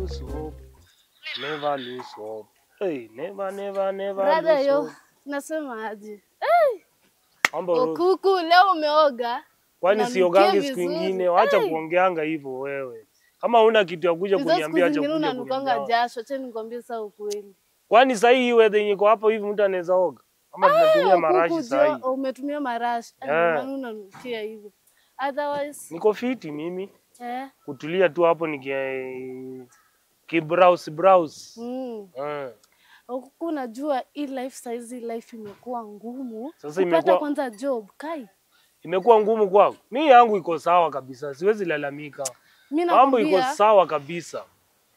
lose hope. Never lose hope. Hey, never Brother lose yo, hope. nasema aje? Mambo Kuku leo umeoga? kwani siogange siku vizuri. nyingine? Acha kuongeanga hivyo wewe. Kama huna kitu ya kuja kuniambia acha kuja unanukanga kuniambia. jasho, acha nikwambie sasa ukweli. Kwani sasa hii weather yenye iko hapo hivi mtu anaweza oga? Ama tunatumia marashi sasa hii? Umetumia marashi. Maana unanukia hivyo. Otherwise niko fiti mimi. Eh. Kutulia tu hapo browse. Huku unajua hii life size life imekuwa ngumu. Sasa imekuwa kwanza job kai. Imekuwa ngumu kwako. Mimi yangu iko sawa kabisa. Siwezi lalamika. Mambo iko sawa kabisa.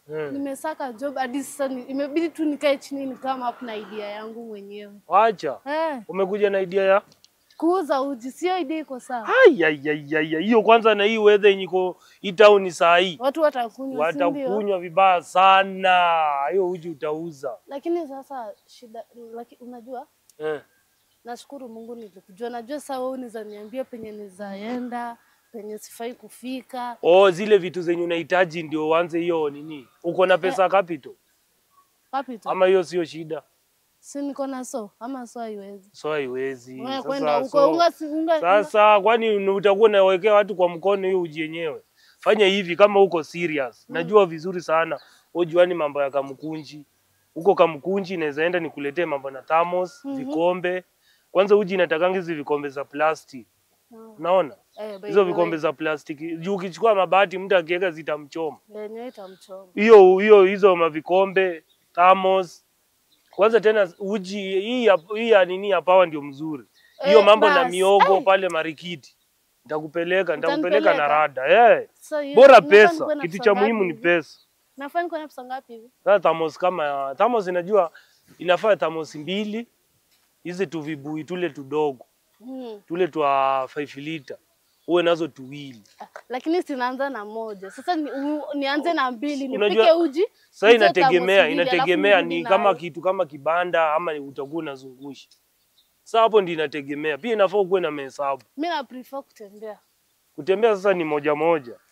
Nimesaka job hadi sasa imebidi tu nikae chini nikama hapo na idea yangu mwenyewe. Acha. Umekuja na idea ya kuuza uji, sio idea iko sawa. Hiyo kwanza na hii weather yenye iko hii town saa hii. Watu watakunywa vibaya sana. Hiyo uji utauza. Lakini sasa shida unajua? Nashukuru Mungu nilikujua. Najua sasa wewe unaweza niambia penye nizaenda, penye sifai kufika. Zile vitu zenye unahitaji ndio uanze hiyo nini? Uko na pesa capital? Capital. Ama hiyo sio shida? Si niko na ama haiwezi. Haiwezi. Sasa kwani utakuwa unawekea watu kwa mkono hiyo uji yenyewe? Fanya hivi kama uko serious. Najua vizuri sana. Juani mambo ya Kamkunji. Uko Kamkunji inaweza enda nikuletee mambo na thermos, vikombe. Kwanza uji inatakanga hizo vikombe za plastic. Unaona? Hizo vikombe za plastiki. Juu ukichukua mabati mtu akiweka zitamchoma. Yenyewe itamchoma. Hizo mavikombe, thermos. Kwanza tena uji hii ya nini ya Power ndio mzuri. Hiyo mambo na miogo pale Marikiti. Nitakupeleka na rada. Bora pesa. Kitu cha muhimu ni pesa. Nafaa niko na pesa ngapi hivi? Sasa thermos inajua inafaa thermos 2. Hizi tu vibui tule tudogo. Tule twa 5 liter. Uwe nazo 2. Lakini sinaanza na moja. Sasa nianze na 2 nipike uji. Sasa inategemea ni kama kitu kama kibanda ama utakuwa unazungusha. Sasa hapo ndio inategemea. Pia inafaa kuwe na mahesabu. Mimi na prefer kutembea. Kutembea sasa ni moja.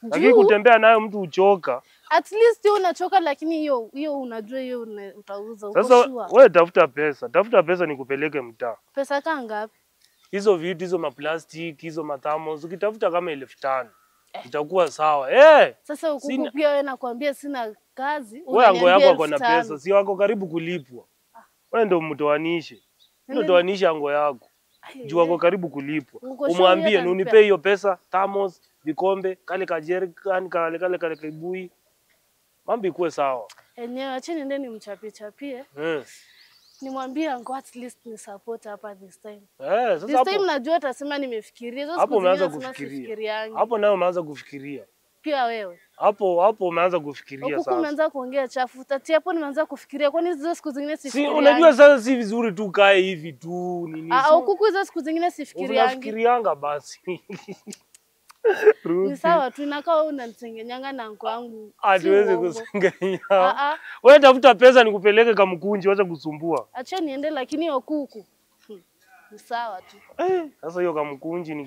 Lakini kutembea nayo mtu uchoka. At least unachoka lakini hiyo unajua hiyo utauza uko sure. Sasa wewe tafuta pesa. Tafuta pesa nikupeleke mtaa. Pesa kama ngapi? Hizo vitu hizo maplastic, hizo mathermos, ukitafuta kama 1500. Itakuwa sawa. Sasa huku pia wewe nakwambia sina kazi. Wewe ango yako uko na pesa, si wako karibu kulipwa. Wewe ndio mtoanishe. Ndio toanisha ango yako. Juu wako karibu kulipwa. Umwambie unipe hiyo pesa, thermos, vikombe, kale kajerikani, kale kibui. Mambo ikuwe sawa. Acha niende nimchapie. Nimwambie ango at least ni support hapa this time. Sasa this time najua atasema nimefikiria. Hapo umeanza kufikiria. Hapo nayo umeanza kufikiria. Pia wewe. Hapo umeanza kufikiria sasa. Huko umeanza kuongea chafu. Tati hapo nimeanza kufikiria. Kwani hizo siku zingine sifikiria. Si unajua sasa si vizuri tu kae hivi tu nini. Huko hizo siku zingine sifikiria. Unafikirianga basi. Ni sawa tu inakaa unanisengenyanga na anko wangu. Hatuwezi kusengenya. Wewe tafuta pesa nikupeleke Kamkunji, acha kusumbua. Acha niende lakini hiyo kuku. Ni sawa tu. Sasa hiyo Kamkunji ni